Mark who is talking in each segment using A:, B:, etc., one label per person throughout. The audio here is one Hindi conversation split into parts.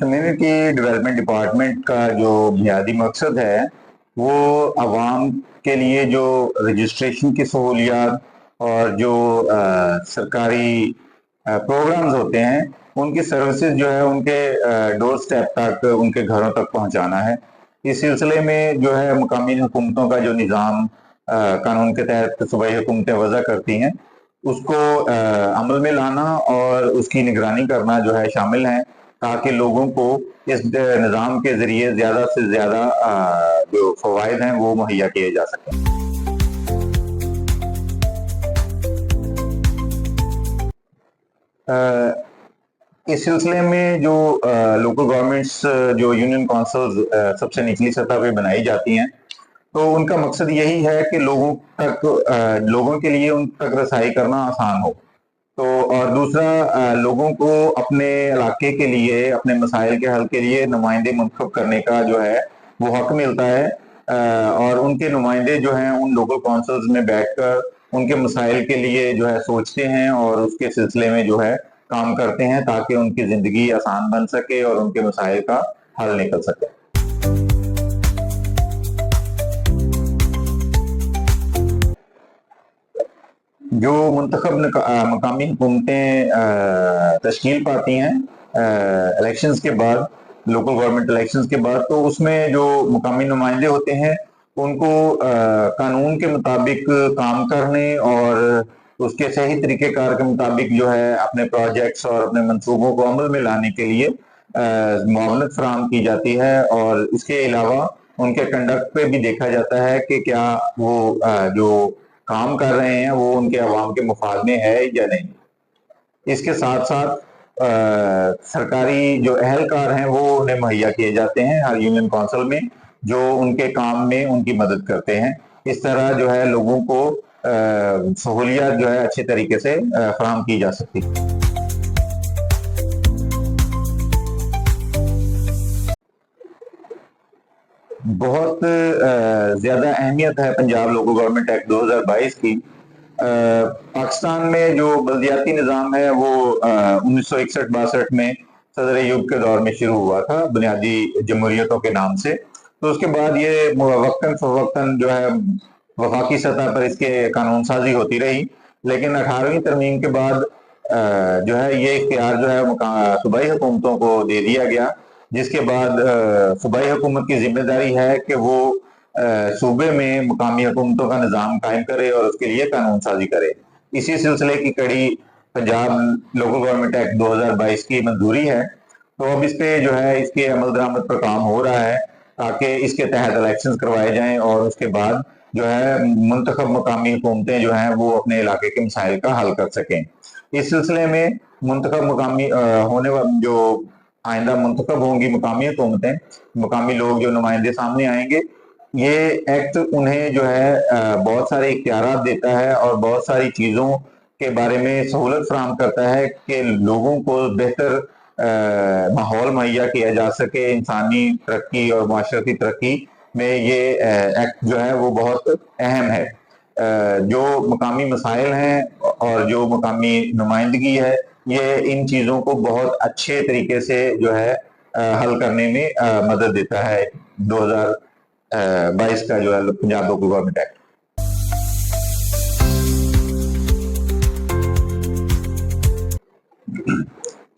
A: कम्युनिटी डेवलपमेंट डिपार्टमेंट का जो बुनियादी मकसद है वो आवाम के लिए जो रजिस्ट्रेशन की सहूलियात और जो सरकारी प्रोग्राम्स होते हैं उनकी सर्विसेज जो है उनके डोर स्टेप तक उनके घरों तक पहुंचाना है। इस सिलसिले में जो है मुकामी हुकूमतों का जो निज़ाम कानून के तहत सूबाई हुकूमतें वज़ा करती हैं उसको अमल में लाना और उसकी निगरानी करना जो है शामिल है, ताकि लोगों को इस निज़ाम के ज़रिए ज़्यादा से ज़्यादा जो फ़वाइद हैं वो मुहैया किए जा सकें। इस सिलसिले में जो लोकल गवर्नमेंट्स जो यूनियन काउंसिल्स सबसे निचली सतह पे बनाई जाती हैं, तो उनका मकसद यही है कि लोगों के लिए उन तक रसाई करना आसान हो। तो और दूसरा लोगों को अपने इलाके के लिए, अपने मसाइल के हल के लिए नुमाइंदे मुंतखब करने का जो है वो हक मिलता है, और उनके नुमाइंदे जो हैं उन लोकल काउंसिल्स में बैठकर उनके मसाइल के लिए जो है सोचते हैं और उसके सिलसिले में जो है काम करते हैं, ताकि उनकी ज़िंदगी आसान बन सके और उनके मसाइल का हल निकल सके। जो मुंतखब मकामी हुकूमतें तश्कील पाती हैं इलेक्शंस के बाद, लोकल गवर्नमेंट इलेक्शंस के बाद, तो उसमें जो मुकामी नुमाइंदे होते हैं उनको कानून के मुताबिक काम करने और उसके सही तरीक़ेकार के मुताबिक जो है अपने प्रोजेक्ट्स और अपने मंसूबों को अमल में लाने के लिए मुआवनत फराहम की जाती है, और इसके अलावा उनके कंडक्ट पे भी देखा जाता है कि क्या वो जो काम कर रहे हैं वो उनके अवाम के मुफाद में है या नहीं। इसके साथ साथ सरकारी जो अहलकार हैं वो उन्हें मुहैया किए जाते हैं हर यूनियन काउंसिल में, जो उनके काम में उनकी मदद करते हैं। इस तरह जो है लोगों को सहूलियत जो है अच्छे तरीके से फराहम की जा सकती है। बहुत ज़्यादा अहमियत है पंजाब लोकल गवर्नमेंट एक्ट 2022 की। पाकिस्तान में जो बल्दियाती निज़ाम है वो 1961-62 में सदर अयूब के दौर में शुरू हुआ था बुनियादी जमहूरियतों के नाम से। तो उसके बाद ये वक्तन फ़वक्तन जो है वफाकी सतह पर इसके कानून साजी होती रही, लेकिन 18वीं तरमीम के बाद जो है ये इख्तियार जो है सूबाई हुकूमतों को दे दिया गया, जिसके बाद सूबाई हुकूमत की जिम्मेदारी है कि वो सूबे में मुकामी हुकूमतों का निज़ाम कायम करे और उसके लिए कानून साजी करे। इसी सिलसिले की कड़ी पंजाब लोकल गवर्नमेंट एक्ट 2022 की मंजूरी है। तो अब इस पे जो है इसके अमल दरामद पर काम हो रहा है, ताकि इसके तहत इलेक्शंस करवाए जाएं और उसके बाद जो है मुंतखब मकामी हुकूमतें जो हैं वो अपने इलाके के मसाइल का हल कर सकें। इस सिलसिले में मुंतखब मकामी होने जो आइंदा मुंतखब होंगी मकामी हुकूमतें, मकामी लोग जो नुमाइंदे सामने आएंगे, ये एक्ट उन्हें जो है बहुत सारे इख्तियारात देता है और बहुत सारी चीज़ों के बारे में सहूलत फराहम करता है कि लोगों को बेहतर माहौल मुहैया किया जा सके। इंसानी तरक्की और माशरती तरक्की में ये एक्ट जो है वो बहुत अहम है। जो मकामी मसाइल हैं और जो मकामी नुमाइंदगी है, ये इन चीज़ों को बहुत अच्छे तरीके से जो है हल करने में मदद देता है 2022 का जो है पंजाब लोकल गवर्नमेंट एक्ट।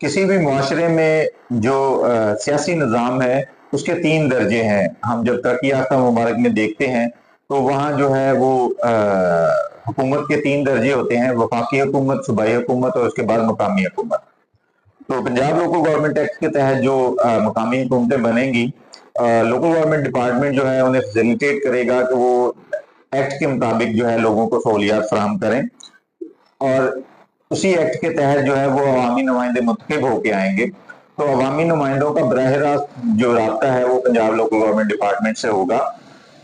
A: किसी भी मुआशरे में जो सियासी निज़ाम है उसके 3 दर्जे हैं। हम जब तरक्की याफ्ता मुमालिक में देखते हैं तो वहाँ जो है वो हुकूमत के 3 दर्जे होते हैं, वफाकी हुकूमत, सूबाई हुकूमत और उसके बाद मकामी हुकूमत। तो पंजाब लोकल गवर्नमेंट एक्ट के तहत जो मकामी हुकूमतें बनेंगी, लोकल गवर्नमेंट डिपार्टमेंट जो है उन्हें फैसिलिटेट करेगा कि वो एक्ट के मुताबिक जो है लोगों को सहूलियात फराहम करें, और उसी एक्ट के तहत जो है वो अवामी नुमाइंदे मुंतखब होके आएंगे। तो अवामी नुमाइंदों का बराह रास्त जो राब्ता है वो पंजाब लोकल गवर्नमेंट डिपार्टमेंट से होगा,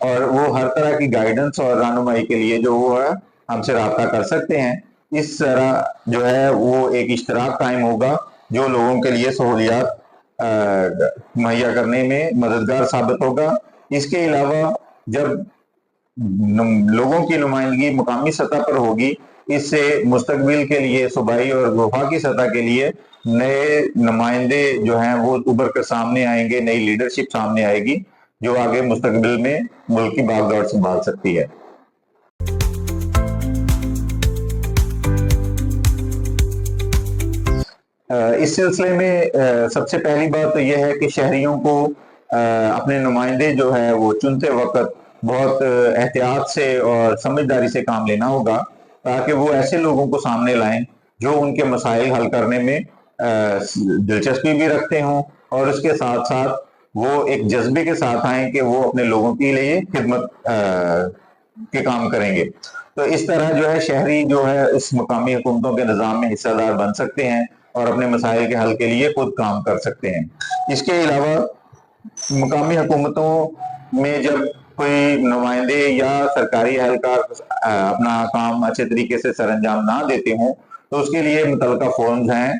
A: और वो हर तरह की गाइडेंस और रहनुमाई के लिए जो वो है हमसे राब्ता कर सकते हैं। इस तरह जो है वो एक इश्तराक कायम होगा जो लोगों के लिए सहूलियात मुहैया करने में मददगार साबित होगा। इसके अलावा जब लोगों की नुमाइंदगी मुकामी सतह पर होगी, इससे मुस्तकबिल के लिए सूबाई और वफाकी सतह के लिए नए नुमाइंदे जो हैं वो उभर कर सामने आएंगे, नई लीडरशिप सामने आएगी जो आगे मुस्तकबिल में मुल्क की बागडोर संभाल सकती है। इस सिलसिले में सबसे पहली बात तो यह है कि शहरियों को अपने नुमाइंदे जो है वो चुनते वक्त बहुत एहतियात से और समझदारी से काम लेना होगा, ताकि वो ऐसे लोगों को सामने लाएं जो उनके मसाइल हल करने में दिलचस्पी भी रखते हों और उसके साथ साथ वो एक जज्बे के साथ आए कि वो अपने लोगों के लिए खिदमत के काम करेंगे। तो इस तरह जो है शहरी जो है इस मकामी हुकूमतों के निज़ाम में हिस्सेदार बन सकते हैं और अपने मसाइल के हल के लिए खुद काम कर सकते हैं। इसके अलावा मकामी हुकूमतों में जब कोई नुमाइंदे या सरकारी एहलकार अपना काम अच्छे तरीके से सरअंजाम ना देते हों तो उसके लिए मुतलका फॉर्म्स हैं,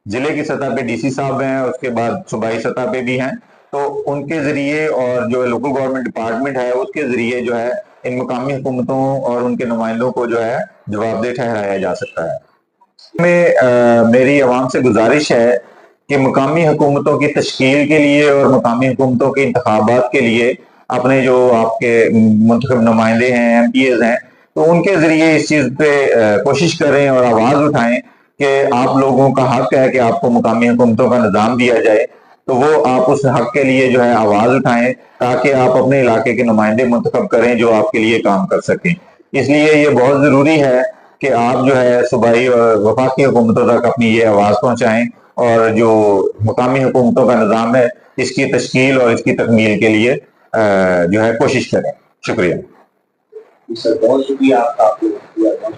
A: जिले की सतह पे डीसी साहब हैं, उसके बाद सूबाई सतह पे भी हैं, तो उनके जरिए और जो लोकल गवर्नमेंट डिपार्टमेंट है उसके जरिए जो है इन मकामी हुकूमतों और उनके नुमाइंदों को जो है जवाबदेह ठहराया जा सकता है। में मेरी आवाम से गुजारिश है कि मकामी हुकूमतों की तश्कील के लिए और मकामी हुकूमतों के इंतखाबात के लिए अपने जो आपके मुंतखब नुमाइंदे हैं, MPs हैं, तो उनके जरिए इस चीज पे कोशिश करें और आवाज उठाएं कि आप लोगों का हक है कि आपको मकामी हुकूमतों का निज़ाम दिया जाए, तो वो आप उस हक के लिए जो है आवाज उठाएं ताकि आप अपने इलाके के नुमाइंदे मुंतखब करें जो आपके लिए काम कर सकें। इसलिए ये बहुत जरूरी है कि आप जो है सूबाई और वफाकी हुकूमतों तक अपनी ये आवाज पहुंचाएं और जो मकामी हुकूमतों का निज़ाम है इसकी तश्कील और इसकी तकमील के लिए जो है कोशिश करें। शुक्रिया
B: सर, बहुत शुक्रिया आपका।